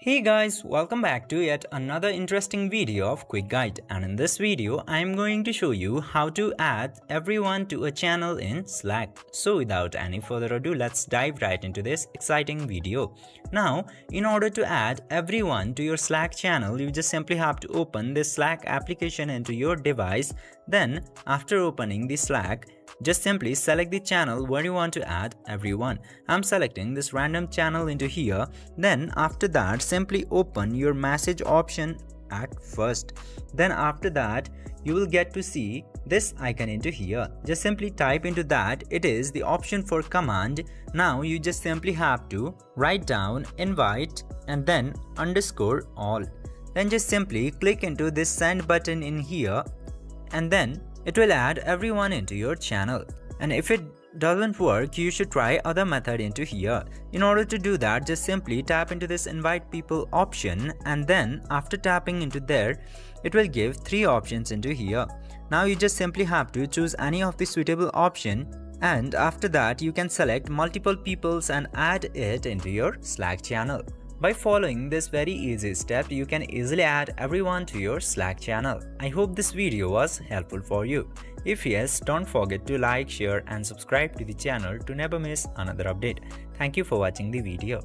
Hey guys, welcome back to yet another interesting video of Quick Guide, and in this video I am going to show you how to add everyone to a channel in Slack. So without any further ado, let's dive right into this exciting video. Now, in order to add everyone to your Slack channel, you just simply have to open this Slack application into your device. Then after opening the Slack, just simply select the channel where you want to add everyone. I'm selecting this random channel into here. Then after that, simply open your message option at first. Then after that, you will get to see this icon into here. Just simply type into that. It is the option for command. Now you just simply have to write down invite and then underscore all. Then just simply click into this send button in here, and then it will add everyone into your channel. And if it doesn't work, you should try other method into here. In order to do that, just simply tap into this invite people option, and then after tapping into there, it will give 3 options into here. Now you just simply have to choose any of the suitable option, and after that you can select multiple peoples and add it into your Slack channel. By following this very easy step, you can easily add everyone to your Slack channel. I hope this video was helpful for you. If yes, don't forget to like, share and subscribe to the channel to never miss another update. Thank you for watching the video.